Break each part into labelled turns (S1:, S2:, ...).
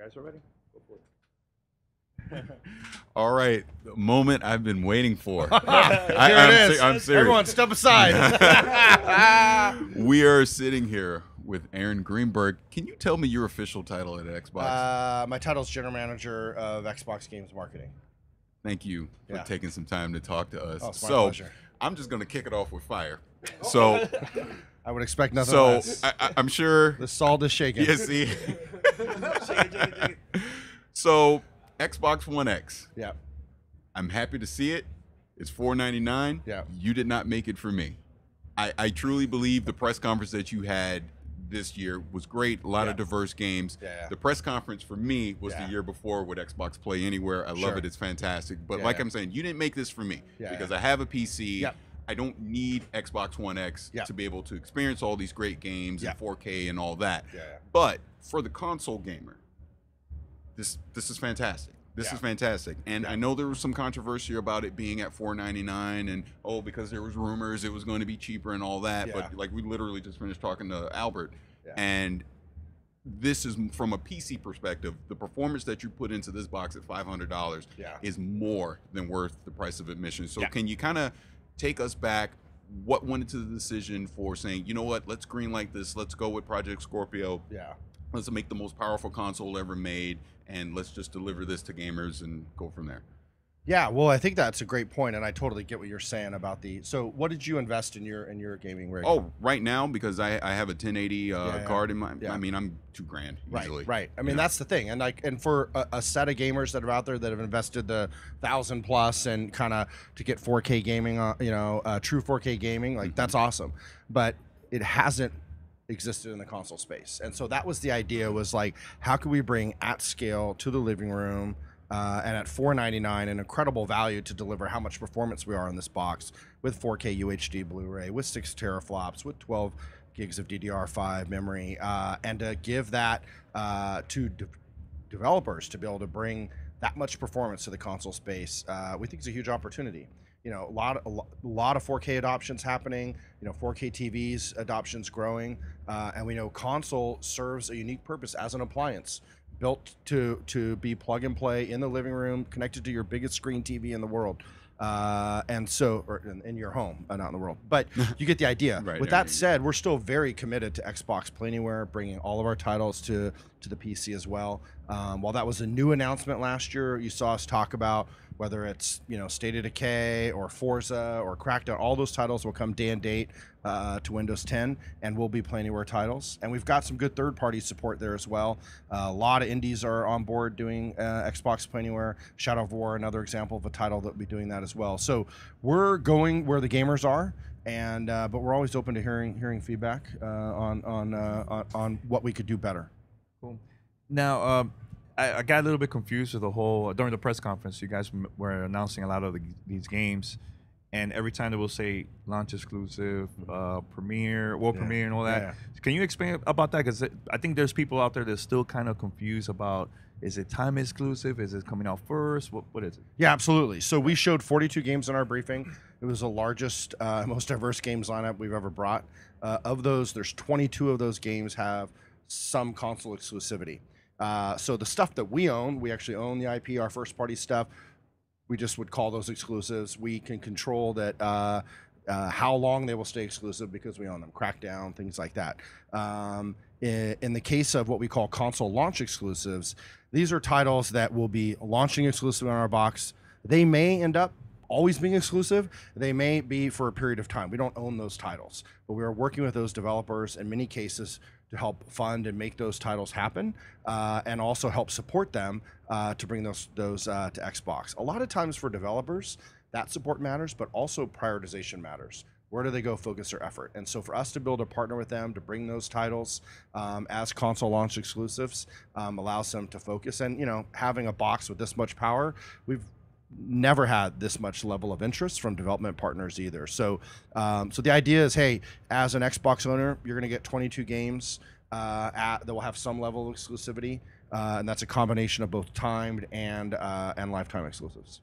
S1: guys are ready? Go for it.
S2: All right, the moment I've been waiting for.
S3: Here it is.
S2: I'm serious.
S3: Everyone, step aside.
S2: We are sitting here with Aaron Greenberg. Can you tell me your official title at Xbox?
S3: My title is General Manager of Xbox Games Marketing.
S2: Thank you for
S3: Yeah.
S2: taking some time to talk to us.
S3: Oh, it's my
S2: so
S3: pleasure.
S2: I'm just going to kick it off with fire. So,
S3: I would expect nothing
S2: so
S3: less.
S2: I'm sure.
S3: The salt is shaking.
S2: Yeah, see. So Xbox One X.
S3: Yeah.
S2: I'm happy to see it. It's $4.99.
S3: Yeah.
S2: You did not make it for me. I truly believe the press conference that you had this year was great. A lot of diverse games.
S3: Yeah.
S2: The press conference for me was
S3: Yeah.
S2: the year before with Xbox Play Anywhere. I love
S3: Sure.
S2: it. It's fantastic. But
S3: Yeah,
S2: like
S3: yeah.
S2: I'm saying, you didn't make this for me
S3: Yeah,
S2: because
S3: yeah.
S2: I have a PC.
S3: Yep.
S2: I don't need Xbox One X
S3: Yep.
S2: to be able to experience all these great games
S3: Yep.
S2: in 4K and all that.
S3: Yeah.
S2: But for the console gamer, this is fantastic. This
S3: Yeah.
S2: is fantastic. And I know there was some controversy about it being at $4.99 and because there was rumors it was going to be cheaper and all that.
S3: Yeah.
S2: But like we literally just finished talking to Albert,
S3: Yeah.
S2: and this is from a PC perspective, the performance that you put into this box at $500
S3: Yeah.
S2: is more than worth the price of admission. So
S3: Yeah.
S2: can you kind of take us back? What went into the decision for saying, you know what, let's greenlight this, let's go with Project Scorpio,
S3: Yeah.
S2: let's make the most powerful console ever made, and let's just deliver this to gamers and go from there.
S3: Yeah, well, I think that's a great point, and I totally get what you're saying about the. So, what did you invest in your gaming rig?
S2: Oh, right now, because I have a 1080
S3: Yeah.
S2: card in my.
S3: Yeah.
S2: I mean, I'm $2,000 usually.
S3: Right. I mean,
S2: Yeah.
S3: that's the thing, and for a set of gamers that are out there that have invested the 1,000 plus and kind of to get 4K gaming, true 4K gaming, like that's awesome. But it hasn't existed in the console space, and so that was the idea. Was like, how can we bring at scale to the living room? And at $4.99, an incredible value to deliver how much performance we are in this box with 4K UHD Blu-ray, with 6 teraflops, with 12 gigs of DDR5 memory, and to give that to developers to be able to bring that much performance to the console space, we think is a huge opportunity. You know, a lot of 4K adoptions happening. 4K TVs adoptions growing, and we know console serves a unique purpose as an appliance, built to be plug and play in the living room, connected to your biggest screen TV in the world, and so or in your home, not in the world. But you get the idea.
S2: Right,
S3: With that said, we're still very committed to Xbox Play Anywhere, bringing all of our titles to the PC as well. While that was a new announcement last year, you saw us talk about whether it's State of Decay or Forza or Crackdown. All those titles will come day and date to Windows 10 and will be Play Anywhere titles. And we've got some good third-party support there as well. A lot of indies are on board doing Xbox Play Anywhere. Shadow of War, another example of a title that will be doing that as well. So we're going where the gamers are, and but we're always open to hearing feedback on what we could do better.
S4: Cool. Now, I got a little bit confused with the whole during the press conference. You guys were announcing a lot of these games, and every time they will say launch exclusive, premiere, world premiere, and all that.
S3: Yeah.
S4: Can you explain about that? Because I think there's people out there that are still kind of confused about: is it time exclusive? Is it coming out first? What is it?
S3: Yeah, absolutely. So we showed 42 games in our briefing. It was the largest, most diverse games lineup we've ever brought. Of those, there's 22 of those games have some console exclusivity. So the stuff that we own, we actually own the IP, our first party stuff. We just would call those exclusives. We can control that how long they will stay exclusive because we own them, Crackdown, things like that. In the case of what we call console launch exclusives, these are titles that will be launching exclusive on our box. They may end up always being exclusive. They may be for a period of time. We don't own those titles, but we are working with those developers in many cases to help fund and make those titles happen, and also help support them to bring those to Xbox. A lot of times for developers, that support matters, but also prioritization matters. Where do they go focus their effort? And so for us to be able to partner with them to bring those titles as console launch exclusives allows them to focus. And having a box with this much power, we've never had this much level of interest from development partners either. So so the idea is, hey, as an Xbox owner, you're going to get 22 games that will have some level of exclusivity, and that's a combination of both timed and lifetime exclusives.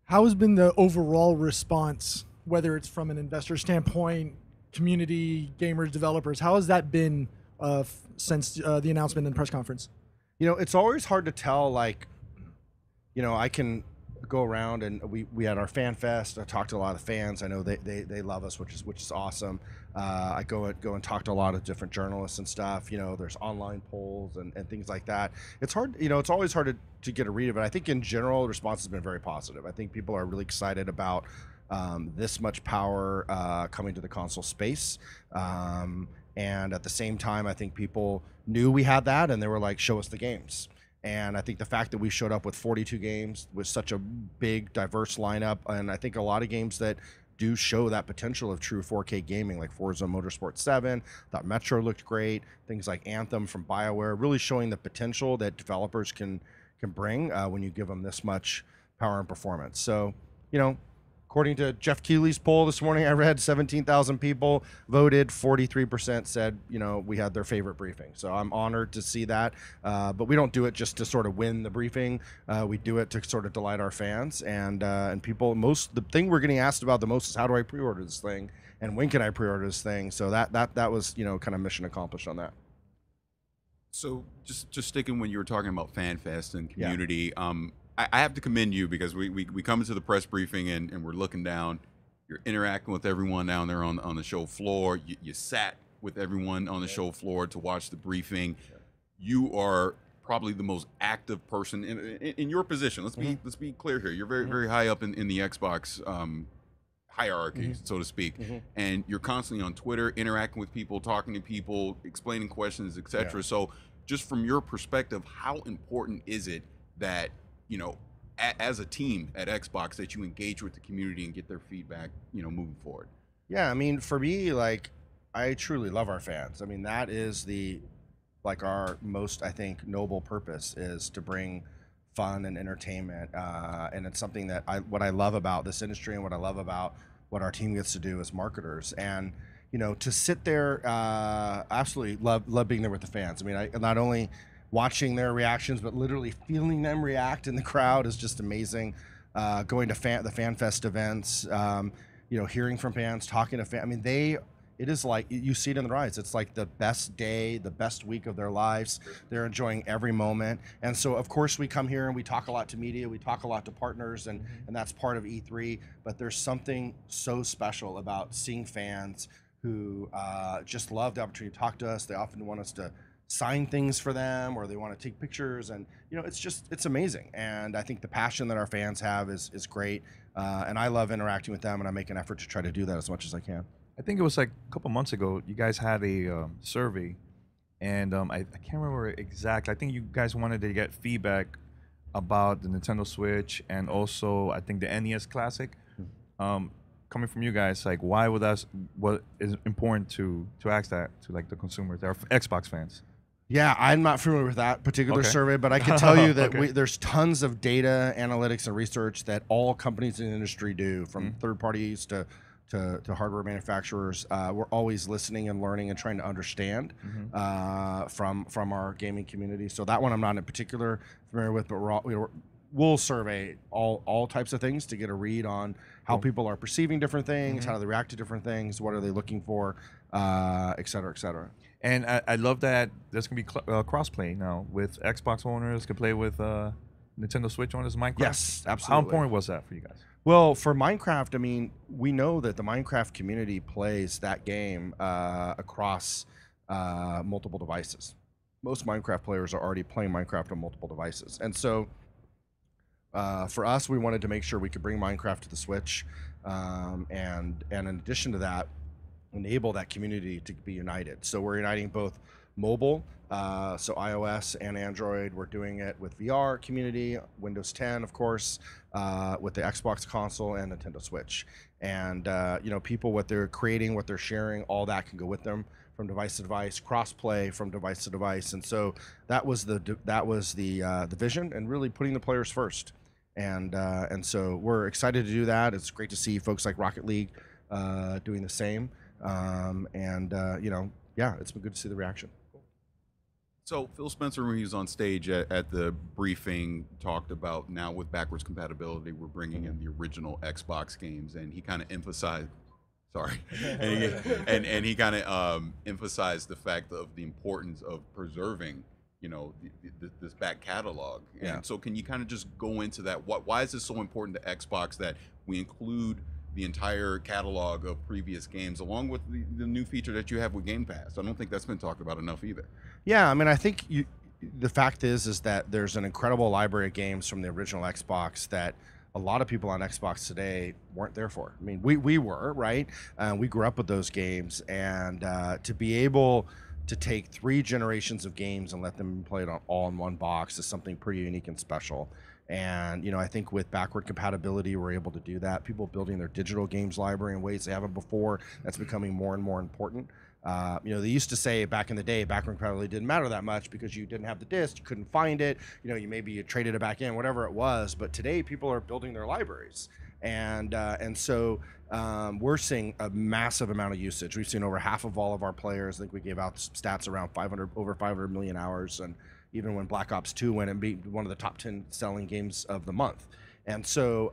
S5: How has been the overall response, whether it's from an investor standpoint, community, gamers, developers? How has that been since the announcement and press conference?
S3: It's always hard to tell. Like, I can go around and we had our fan fest. I talked to a lot of fans. I know they love us, which is awesome. I go and talk to a lot of different journalists and stuff. There's online polls and things like that. It's hard. It's always hard to get a read of it. I think in general, the response has been very positive. I think people are really excited about this much power coming to the console space. And at the same time, I think people knew we had that, and they were like, show us the games. And I think the fact that we showed up with 42 games with such a big, diverse lineup, and I think a lot of games that do show that potential of true 4K gaming, like Forza Motorsport 7, thought Metro looked great, things like Anthem from BioWare, really showing the potential that developers can bring when you give them this much power and performance. So, according to Jeff Keighley's poll this morning, I read 17,000 people voted. 43% said, we had their favorite briefing. So I'm honored to see that. But we don't do it just to sort of win the briefing. We do it to sort of delight our fans and people. The thing we're getting asked about the most is how do I pre-order this thing and when can I pre-order this thing? So that was kind of mission accomplished on that.
S2: So just sticking when you were talking about FanFest and community. Yeah. I have to commend you because we come into the press briefing and we're looking down. You're interacting with everyone down there on the show floor. You sat with everyone on the show floor to watch the briefing. Yeah. You are probably the most active person in your position. Let's be clear here. You're very high up in the Xbox hierarchy, so to speak, and you're constantly on Twitter, interacting with people, talking to people, explaining questions, etc. Yeah. So, just from your perspective, how important is it that as a team at Xbox that you engage with the community and get their feedback, moving forward?
S3: Yeah, I mean, for me, like, I truly love our fans. I mean, that is our most, I think, noble purpose is to bring fun and entertainment. And it's something that what I love about this industry and what I love about what our team gets to do as marketers. And, to sit there, absolutely love being there with the fans. I mean, I not only watching their reactions, but literally feeling them react in the crowd is just amazing. Going to the FanFest events, hearing from fans, talking to fans. I mean, it is like, you see it in their eyes. It's like the best day, the best week of their lives. They're enjoying every moment. And so, of course, we come here and we talk a lot to media. We talk a lot to partners, and that's part of E3. But there's something so special about seeing fans who just love the opportunity to talk to us. They often want us to sign things for them, or they want to take pictures, and it's amazing. And I think the passion that our fans have is great, and I love interacting with them, and I make an effort to try to do that as much as I can.
S4: I think it was like a couple months ago, you guys had a survey, and I can't remember exactly. I think you guys wanted to get feedback about the Nintendo Switch and also I think the NES Classic. Coming from you guys, like, why would what is important to ask that to like the consumers, they're Xbox fans?
S3: Yeah, I'm not familiar with that particular survey, but I can tell you that there's tons of data, analytics, and research that all companies in the industry do, from third parties to hardware manufacturers. We're always listening and learning and trying to understand from our gaming community. So that one I'm not in particular familiar with, but we'll survey all types of things to get a read on how people are perceiving different things, how do they react to different things, what are they looking for, et cetera, et cetera.
S4: And I love that there's going to be cross-play now with Xbox owners can play with Nintendo Switch owners, Minecraft.
S3: Yes, absolutely.
S4: How important was that for you guys?
S3: Well, for Minecraft, I mean, we know that the Minecraft community plays that game across multiple devices. Most Minecraft players are already playing Minecraft on multiple devices. And so for us, we wanted to make sure we could bring Minecraft to the Switch. And in addition to that, enable that community to be united. So we're uniting both mobile, so iOS and Android. We're doing it with VR community, Windows 10, of course, with the Xbox console and Nintendo Switch. And people, what they're creating, what they're sharing, all that can go with them from device to device, cross-play from device to device. And so that was the vision, and really putting the players first. And so we're excited to do that. It's great to see folks like Rocket League doing the same. Yeah, it's been good to see the reaction.
S2: So Phil Spencer, when he was on stage at the briefing, talked about now with backwards compatibility, we're bringing in the original Xbox games, and he kind of emphasized, and he kind of emphasized the fact of the importance of preserving, this back catalog.
S3: Yeah.
S2: And so can you kind of just go into that? Why is this so important to Xbox that we include the entire catalog of previous games along with the new feature that you have with Game Pass? I don't think that's been talked about enough either.
S3: Yeah, I mean, I think the fact is that there's an incredible library of games from the original Xbox that a lot of people on Xbox today weren't there for. I mean, we were, right? We grew up with those games, and to be able to take 3 generations of games and let them play it all in one box is something pretty unique and special. And I think with backward compatibility, we're able to do that. People building their digital games library in ways they haven't before, that's becoming more and more important. They used to say back in the day, backward compatibility didn't matter that much because you didn't have the disc, you couldn't find it, you traded it back in, whatever it was. But today, people are building their libraries, and so we're seeing a massive amount of usage. We've seen over half of all of our players. I think we gave out stats around over 500 million hours, and even when Black Ops 2 went and beat one of the top 10 selling games of the month. And so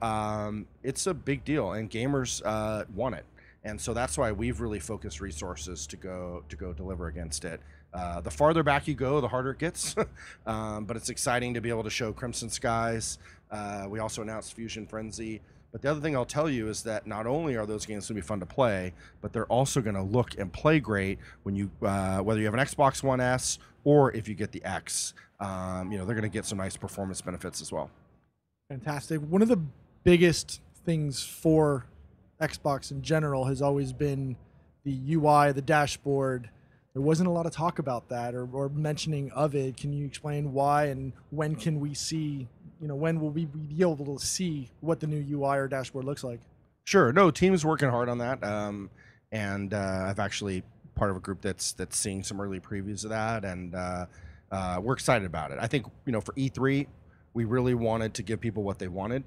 S3: it's a big deal, and gamers want it. And so that's why we've really focused resources to go deliver against it. The farther back you go, the harder it gets. But it's exciting to be able to show Crimson Skies. We also announced Fusion Frenzy. But the other thing I'll tell you is that not only are those games going to be fun to play, but they're also going to look and play great when you, whether you have an Xbox One S or if you get the X. They're going to get some nice performance benefits as well.
S5: Fantastic. One of the biggest things for Xbox in general has always been the UI, the dashboard. There wasn't a lot of talk about that or mentioning of it. Can you explain why, and when can we see, when will we be able to see what the new UI or dashboard looks like?
S3: Sure. No, team's working hard on that. And I've actually part of a group that's seeing some early previews of that, and we're excited about it. I think, for E3, we really wanted to give people what they wanted,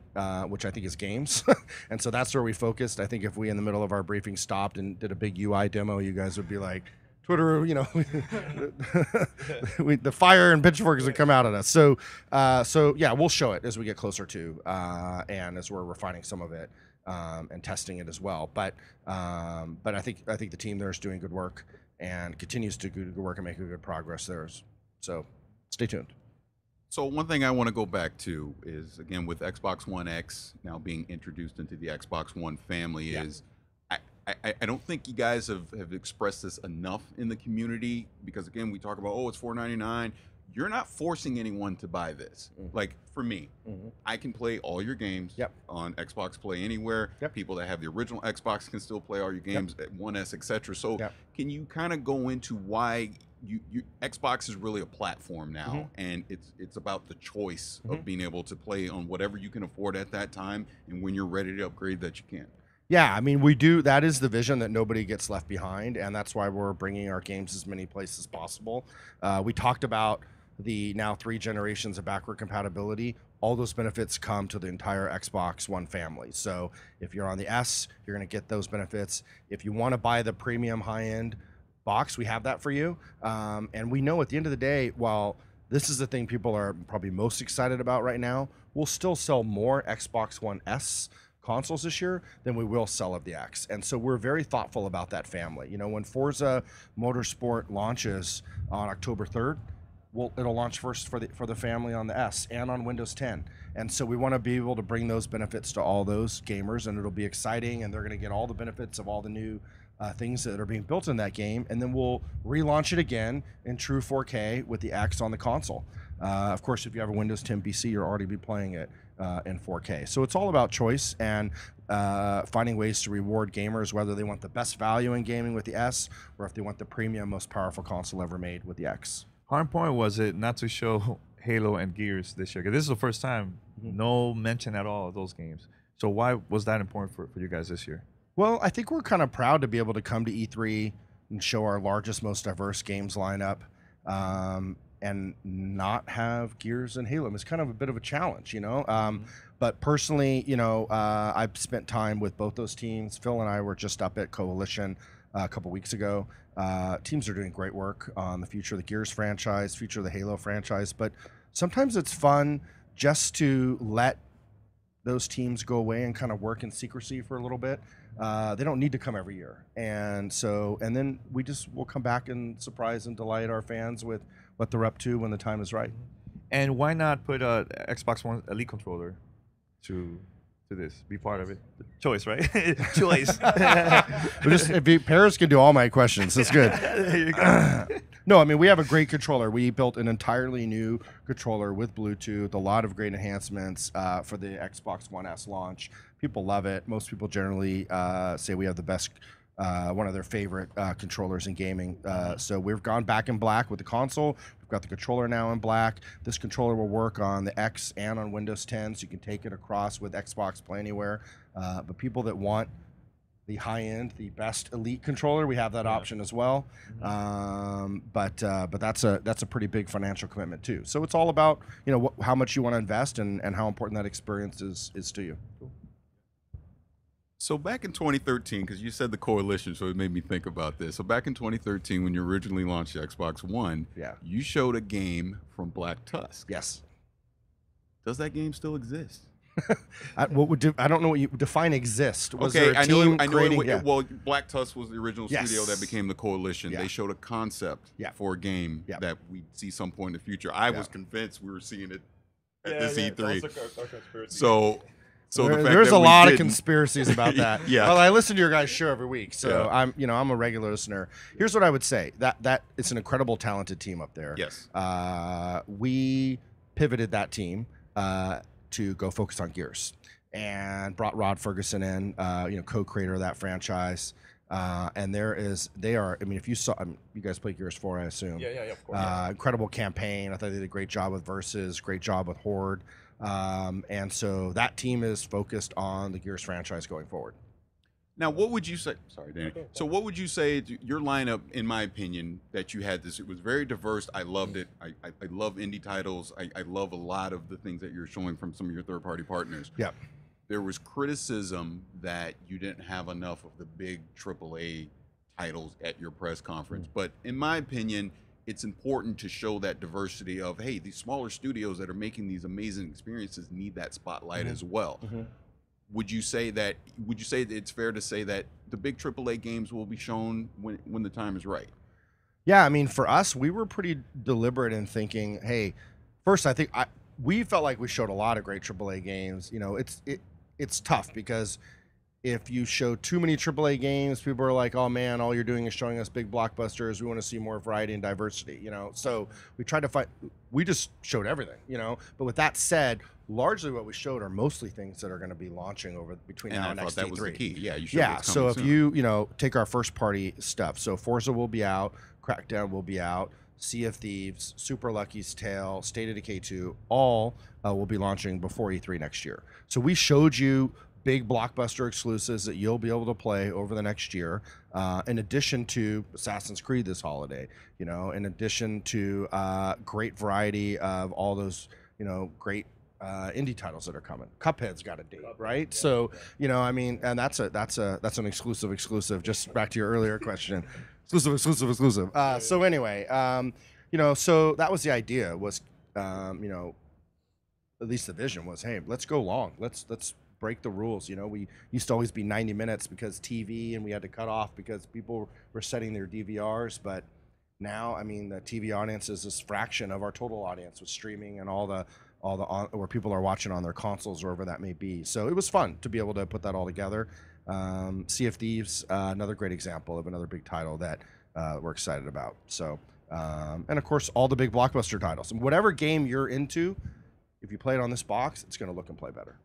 S3: which I think is games. And so that's where we focused. I think if we, in the middle of our briefing, stopped and did a big UI demo, you guys would be like, Twitter, the fire and pitchforks would come out at us. So yeah, we'll show it as we get closer to, and as we're refining some of it and testing it as well. But I think the team there is doing good work and continues to do good work and making good progress there. So stay tuned.
S2: So one thing I want to go back to is, again, with Xbox One X now being introduced into the Xbox One family, is I don't think you guys have expressed this enough in the community, because, again, we talk about, it's $4.99. You're not forcing anyone to buy this. Mm-hmm. Like, for me, I can play all your games on Xbox Play Anywhere. People that have the original Xbox can still play all your games at 1S, etc. So can you kind of go into why Xbox is really a platform now, and it's about the choice of being able to play on whatever you can afford at that time, and when you're ready to upgrade, that you can?
S3: Yeah, I mean, we do. That is the vision, that nobody gets left behind, and that's why we're bringing our games as many places as possible. We talked about the now 3 generations of backward compatibility. All those benefits come to the entire Xbox One family. So if you're on the S, you're going to get those benefits. If you want to buy the premium high-end box, we have that for you. And we know at the end of the day, while this is the thing people are probably most excited about right now, we'll still sell more Xbox One S consoles this year than we will sell of the X. And so we're very thoughtful about that family. When Forza Motorsport launches on October 3rd, it'll launch first for the family on the S and on Windows 10. And so we want to be able to bring those benefits to all those gamers, and it'll be exciting, and they're going to get all the benefits of all the new things that are being built in that game. And then we'll relaunch it again in true 4K with the X on the console. Of course, if you have a Windows 10 PC, you'll already be playing it in 4K. So it's all about choice and finding ways to reward gamers, whether they want the best value in gaming with the S or if they want the premium, most powerful console ever made with the X.
S4: Hard point was it not to show Halo and Gears this year? 'Cause this is the first time, no mention at all of those games. So why was that important for you guys this year?
S3: Well, I think we're kind of proud to be able to come to E3 and show our largest, most diverse games lineup, and not have Gears and Halo. It's kind of a bit of a challenge, But personally, I've spent time with both those teams. Phil and I were just up at Coalition a couple weeks ago. Teams are doing great work on the future of the Gears franchise, future of the Halo franchise. But sometimes it's fun just to let those teams go away and kind of work in secrecy for a little bit. they don't need to come every year. And then we'll come back and surprise and delight our fans with what they're up to when the time is right.
S4: And why not put a Xbox One Elite controller to this? Be part of it. Choice, right? Choice.
S3: Paris can do all my questions. That's good.
S4: There you go.
S3: No, I mean, we have a great controller. We built an entirely new controller with Bluetooth, a lot of great enhancements for the Xbox One S launch. People love it. Most people generally say we have the best, one of their favorite controllers in gaming. So we've gone back in black with the console. We've got the controller now in black. This controller will work on the X and on Windows 10, so you can take it across with Xbox Play Anywhere. But people that want the high-end, the best Elite controller, we have that option as well. But that's a pretty big financial commitment too. So it's all about how much you want to invest and how important that experience is to you.
S2: So back in 2013, because you said the coalition, so it made me think about this. So back in 2013, when you originally launched the Xbox One, you showed a game from Black Tusk.
S3: Yes.
S2: Does that game still exist?
S3: I don't know what you define exist. Was
S2: okay,
S3: there a team
S2: I know
S3: creating,
S2: well, Black Tusk was the original studio that became the coalition.
S3: Yeah.
S2: They showed a concept for a game that we'd see some point in the future. I was convinced we were seeing it at this E3. So the fact
S3: there's
S2: that
S3: a lot of
S2: didn't-
S3: conspiracies about that. Well, I listen to your guys' show every week, so I'm a regular listener. Here's what I would say: that it's an incredible, talented team up there.
S2: Yes.
S3: We pivoted that team to go focus on Gears and brought Rod Ferguson in, co-creator of that franchise. And they are. I mean, if you saw, you guys play Gears 4, I assume.
S1: Yeah, of course.
S3: Incredible campaign. I thought they did a great job with Versus, great job with Horde. And so that team is focused on the Gears franchise going forward.
S2: Now, what would you say? Sorry, Danny. So, what would you say to your lineup? In my opinion, that you had this. It was very diverse. I loved it. I love indie titles. I love a lot of the things that you're showing from some of your third-party partners.
S3: Yeah.
S2: There was criticism that you didn't have enough of the big AAA titles at your press conference. But in my opinion, it's important to show that diversity of, hey, these smaller studios that are making these amazing experiences need that spotlight as well. Would you say that it's fair to say that the big AAA games will be shown when the time is right?
S3: Yeah, I mean, for us, we were pretty deliberate in thinking, hey, first, I think we felt like we showed a lot of great AAA games. It's tough because if you show too many AAA games, people are like, oh man, all you're doing is showing us big blockbusters. We want to see more variety and diversity, So we tried to we just showed everything, But with that said, largely what we showed are mostly things that are going to be launching between now and next E3.
S2: That was the key. Yeah, you showed what's
S3: so
S2: coming
S3: if
S2: soon.
S3: you take our first party stuff, so Forza will be out, Crackdown will be out, Sea of Thieves, Super Lucky's Tale, State of Decay 2, all will be launching before E3 next year. So we showed you big blockbuster exclusives that you'll be able to play over the next year, in addition to Assassin's Creed this holiday, in addition to great variety of all those, great indie titles that are coming. Cuphead's got a date, right? Yeah. So, and that's an exclusive. Just back to your earlier question, exclusive. So anyway, so that was the idea. Was at least the vision was, hey, let's go long. Let's break the rules. We used to always be 90 minutes because TV, and we had to cut off because people were setting their DVRs. But now, I mean, the TV audience is this fraction of our total audience with streaming and all the where people are watching on their consoles or wherever that may be. So it was fun to be able to put that all together. Sea of Thieves, another great example of another big title that we're excited about. So, and of course, all the big blockbuster titles. And whatever game you're into, if you play it on this box, it's going to look and play better.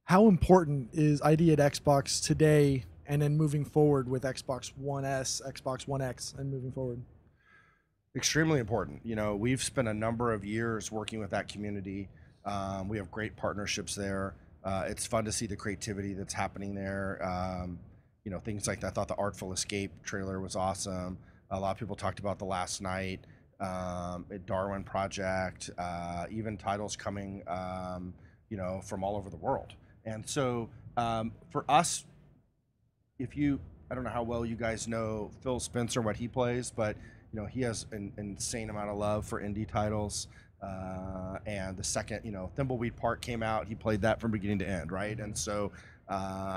S5: How important is ID at Xbox today and then moving forward with Xbox One S, Xbox One X, and moving forward?
S3: Extremely important. We've spent a number of years working with that community. We have great partnerships there. It's fun to see the creativity that's happening there. Things like that. I thought the Artful Escape trailer was awesome. A lot of people talked about The Last Night, Darwin Project, even titles coming, from all over the world. And so for us, I don't know how well you guys know Phil Spencer, what he plays, but he has an insane amount of love for indie titles. And the second, Thimbleweed Park came out, he played that from beginning to end, right? And so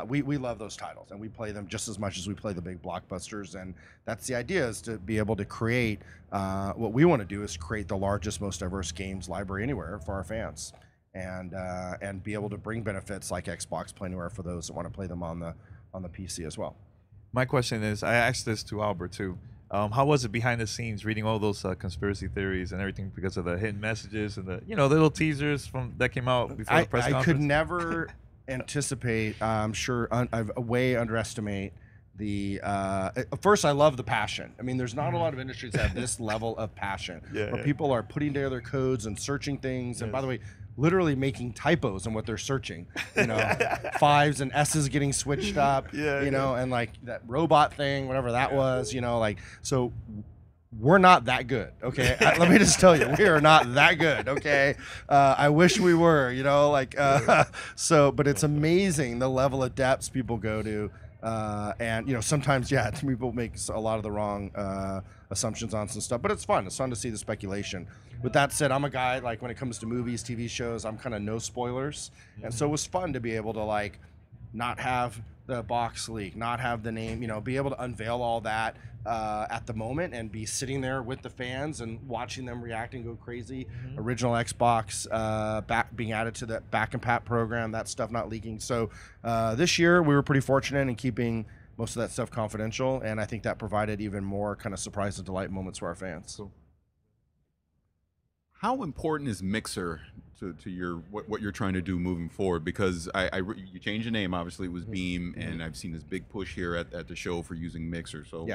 S3: We love those titles, and we play them just as much as we play the big blockbusters. And that's the idea, is to be able to create what we want to do is create the largest, most diverse games library anywhere for our fans, and be able to bring benefits like Xbox Play Anywhere for those that want to play them on the PC as well.
S4: My question is, I asked this to Albert too. How was it behind the scenes, reading all those conspiracy theories and everything because of the hidden messages and the the little teasers that came out before the press conference?
S3: I could never anticipate. I'm sure I've way underestimate the. First, I love the passion. I mean, there's not a lot of industries that have this level of passion, where people are putting together codes and searching things. And by the way, literally making typos in what they're searching, fives and S's getting switched up, and like that robot thing, whatever that was, so we're not that good. Okay. Let me just tell you, we are not that good. Okay. I wish we were, but it's amazing the level of depths people go to. And sometimes, people make a lot of the wrong assumptions on some stuff, but it's fun. It's fun to see the speculation. With that said, I'm a guy, like, when it comes to movies, TV shows, I'm kind of no spoilers. And so it was fun to be able to, like, not have the box leak, not have the name, be able to unveil all that at the moment and be sitting there with the fans and watching them react and go crazy. Original Xbox being added to the back and pat program, that stuff not leaking. So this year we were pretty fortunate in keeping most of that stuff confidential, and I think that provided even more kind of surprise and delight moments for our fans.
S4: Cool.
S2: How important is Mixer to your what you're trying to do moving forward? Because you changed the name, obviously it was Beam, and I've seen this big push here at the show for using Mixer. So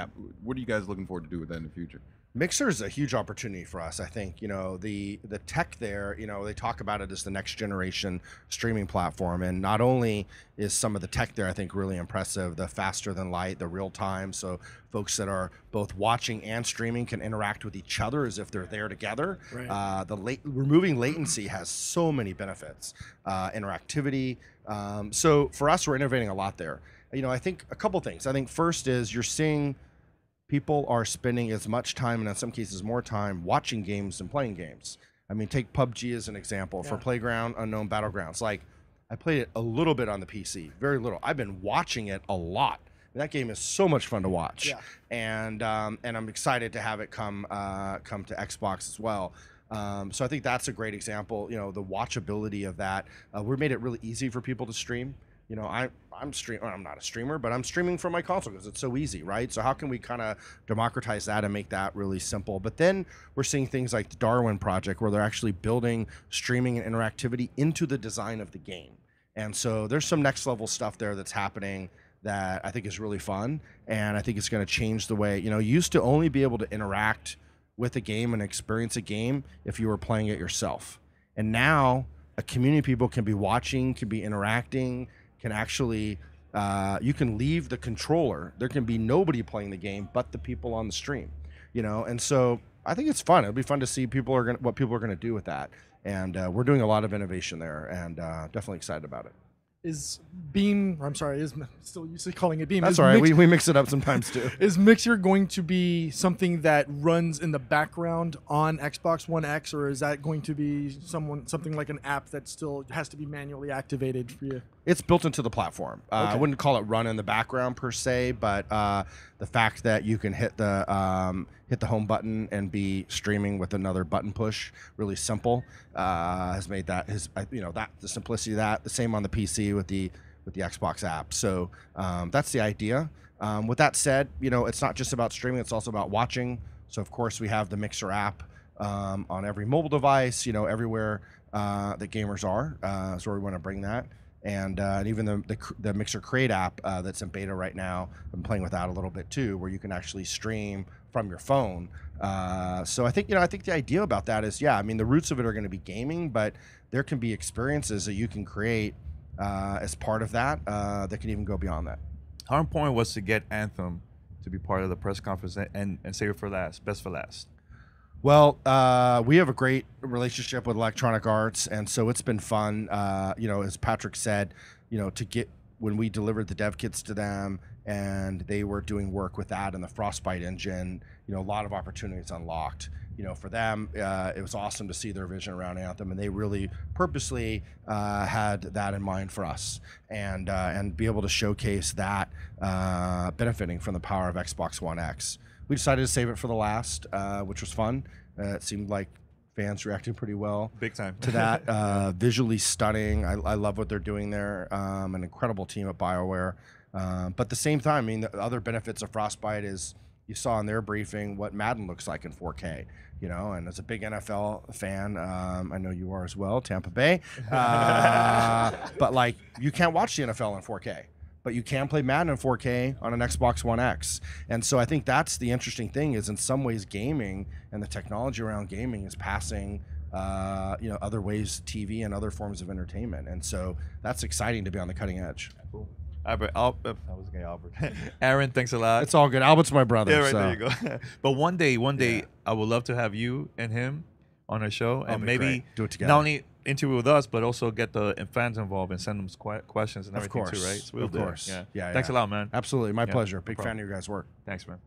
S2: what are you guys looking forward to do with that in the future?
S3: Mixer is a huge opportunity for us. I think, the tech there, they talk about it as the next generation streaming platform. And not only is some of the tech there, I think, really impressive, the faster than light, the real time. So folks that are both watching and streaming can interact with each other as if they're there together. Right. Removing latency has so many benefits, interactivity. So for us, we're innovating a lot there. I think a couple things. I think first is you're seeing people are spending as much time, and in some cases more time, watching games than playing games. I mean, take PUBG as an example for Playground Unknown Battlegrounds. Like, I played it a little bit on the PC, very little. I've been watching it a lot. That game is so much fun to watch, and I'm excited to have it come to Xbox as well. So I think that's a great example. The watchability of that. We made it really easy for people to stream. I'm not a streamer, but I'm streaming from my console because it's so easy, right? So how can we kind of democratize that and make that really simple? But then we're seeing things like the Darwin Project, where they're actually building streaming and interactivity into the design of the game. And so there's some next level stuff there that's happening that I think is really fun, and I think it's going to change the way, you used to only be able to interact with a game and experience a game if you were playing it yourself. And now a community of people can be watching, can be interacting, can actually, you can leave the controller. There can be nobody playing the game but the people on the stream, and so I think it's fun. It'll be fun to see what people are going to do with that. And we're doing a lot of innovation there, and definitely excited about it.
S5: Is Beam, I'm sorry, is still used to calling it Beam.
S3: That's all right. We mix it up sometimes too.
S5: Is Mixer going to be something that runs in the background on Xbox One X, or is that going to be something like an app that still has to be manually activated for you?
S3: It's built into the platform. I wouldn't call it run in the background per se, but the fact that you can hit the home button and be streaming with another button push really simple has made that the simplicity of that. The same on the PC with the Xbox app. So that's the idea. With that said, it's not just about streaming; it's also about watching. So of course we have the Mixer app on every mobile device. Everywhere that gamers are. So we want to bring that. And even the Mixer Create app that's in beta right now, I'm playing with that a little bit too, where you can actually stream from your phone. So I think the idea about that is, the roots of it are going to be gaming, but there can be experiences that you can create as part of that that can even go beyond that.
S4: How important was to get Anthem to be part of the press conference and save it for last, best for last?
S3: Well, we have a great relationship with Electronic Arts, and so it's been fun. As Patrick said, to get when we delivered the dev kits to them and they were doing work with that and the Frostbite engine. You know, a lot of opportunities unlocked. You know, for them, it was awesome to see their vision around Anthem, and they really purposely had that in mind for us, and be able to showcase that benefiting from the power of Xbox One X. We decided to save it for the last, which was fun. It seemed like fans reacting pretty well
S4: Big time.
S3: to that. Visually stunning. I love what they're doing there. An incredible team at BioWare. But at the same time, I mean, the other benefits of Frostbite is you saw in their briefing what Madden looks like in 4K, you know, and as a big NFL fan, I know you are as well, Tampa Bay, but like you can't watch the NFL in 4K, but you can play Madden in 4K on an Xbox One X. And so I think that's the interesting thing is in some ways gaming and the technology around gaming is passing you know, other ways, TV and other forms of entertainment. And so that's exciting to be on the cutting edge.
S4: Cool. Albert, I was gonna say Albert. Aaron, thanks a lot.
S3: It's all good. Albert's my brother.
S4: Yeah, right,
S3: so.
S4: there you go. But one day,
S3: Yeah.
S4: I would love to have you and him on our show, and maybe
S3: great. Do it together.
S4: not only interview with us, but also get the fans involved and send them questions and
S3: Of
S4: everything
S3: course.
S4: too, right? So we'll
S3: Of
S4: do it.
S3: course.
S4: Yeah.
S3: Yeah,
S4: Thanks
S3: yeah.
S4: a lot, man.
S3: Absolutely. My
S4: Yeah,
S3: pleasure.
S4: no
S3: Big
S4: problem.
S3: fan of your guys' work.
S4: Thanks, man.